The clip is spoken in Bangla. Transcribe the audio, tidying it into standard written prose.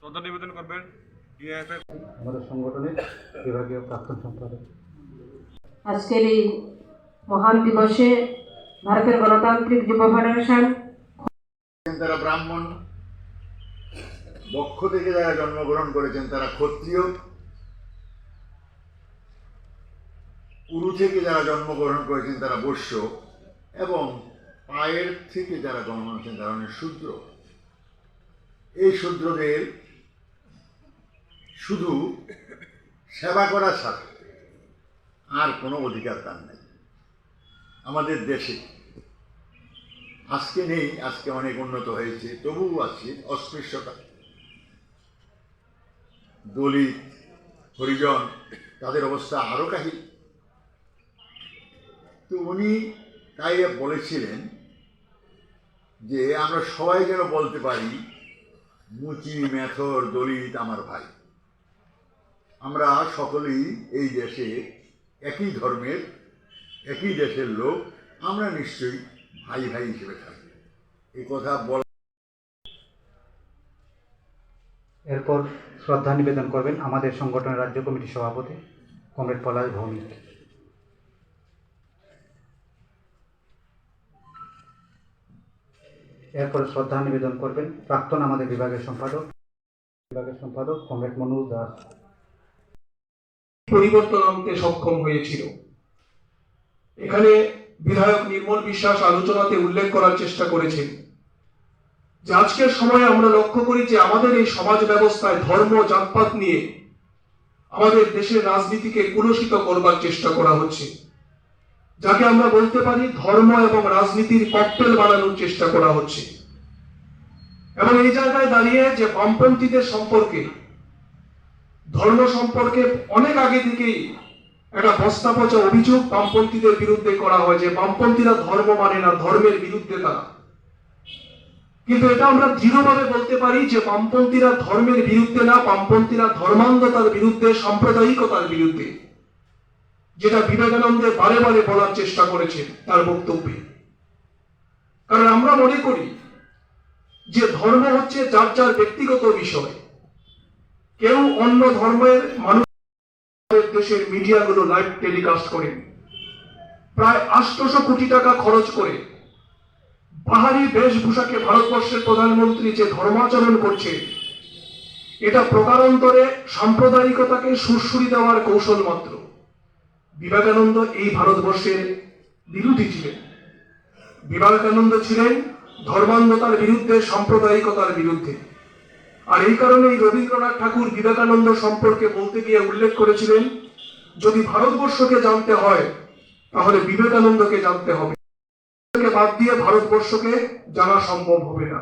শ্রদ্ধা নিবেদন করবেন ডিএফএ আমাদের সংগঠনের বিভাগীয় প্রাক্তন সম্পাদক। আজকের এই মহান দিবসে ভারতের গণতান্ত্রিক যুব ফেডারেশন, তারা ব্রাহ্মণ বক্ষ থেকে যারা জন্মগ্রহণ করেছেন তারা ক্ষত্রিয়, উরু থেকে যারা জন্মগ্রহণ করেছেন তারা বৈশ্য, এবং পায়ের থেকে যারা জন্মগ্রহণ করেছেন তারা শূদ্র। এই শূদ্রদের শুধু সেবা করা ছাড়া আর কোনো অধিকার তার নেই আমাদের দেশে। আজকে নেই, আজকে অনেক উন্নত হয়েছে, তবুও আছে অস্পৃশ্যতা। দলিত, হরিজন, তাদের অবস্থা আরো কাহিল। তো উনি তাই বলেছিলেন যে আমরা সবাই যেন বলতে পারি মুচি, মেথর, দলিত আমার ভাই। আমরা সকলেই এই দেশে একই ধর্মের, একই দেশের লোক, আমরা নিশ্চয়ই ভাই ভাই হিসেবে থাকবে। এই কথা বলা। এরপর শ্রদ্ধা নিবেদন করবেন আমাদের সংগঠনের রাজ্য কমিটির সভাপতি কমরেড পলাশ ভৌমিক। এরপর শ্রদ্ধা নিবেদন করবেন প্রাক্তন আমাদের বিভাগের সম্পাদক কমরেড মনোজ দাস। পরিবর্তন আনতে সক্ষম হয়েছিল। এখানে বিধায়ক নির্মল বিশ্বাস আলোচনাতে উল্লেখ করার চেষ্টা করেছেন যে আজকের সময়ে আমরা লক্ষ্য করি যে আমাদের এই সমাজ ব্যবস্থায় ধর্ম, জাতপাত নিয়ে আমাদের দেশের রাজনীতিকে কলুষিত করবার চেষ্টা করা হচ্ছে, যাকে আমরা বলতে পারি ধর্ম এবং রাজনীতির ককটেল বানানোর চেষ্টা করা হচ্ছে। এবং এই জায়গায় দাঁড়িয়ে যে বামপন্থীদের সম্পর্কে, ধর্ম সম্পর্কে অনেক আগে থেকেই একটা বস্তা পচা অভিযোগ বামপন্থীদের বিরুদ্ধে করা হয় যে বামপন্থীরা ধর্ম মানে না, ধর্মের বিরুদ্ধে তারা। কিন্তু এটা আমরা দৃঢ়ভাবে বলতে পারি যে বামপন্থীরা ধর্মের বিরুদ্ধে না, বামপন্থীরা ধর্মান্ধতার বিরুদ্ধে, সাম্প্রদায়িকতার বিরুদ্ধে, যেটা বিবেকানন্দ বারে বারে বলার চেষ্টা করেছেন তার বক্তব্যে। কারণ আমরা মনে করি যে ধর্ম হচ্ছে যার যার ব্যক্তিগত বিষয়। কেউ অন্য ধর্মের মানুষ দেশের মিডিয়াগুলো লাইভ টেলিকাস্ট করেন, প্রায় 800 কোটি টাকা খরচ করে পাহাড়ি বেশভূষাকে ভারতবর্ষের প্রধানমন্ত্রী যে ধর্মাচরণ করছে, এটা প্রকারান্তরে সাম্প্রদায়িকতাকে সুরসুরি দেওয়ার কৌশল মাত্র। বিবেকানন্দ এই ভারতবর্ষের বিরোধী ছিলেন। বিবেকানন্দ ছিলেন ধর্মান্ধতার বিরুদ্ধে, সাম্প্রদায়িকতার বিরুদ্ধে। আর এই কারণেই রবীন্দ্রনাথ ঠাকুর বিবেকানন্দ সম্পর্কে বলতে গিয়ে উল্লেখ করেছিলেন, যদি ভারতবর্ষকে জানতে হয় তাহলে বিবেকানন্দকে জানতে হবে, বাদ দিয়ে ভারতবর্ষকে জানা সম্ভব হবে না।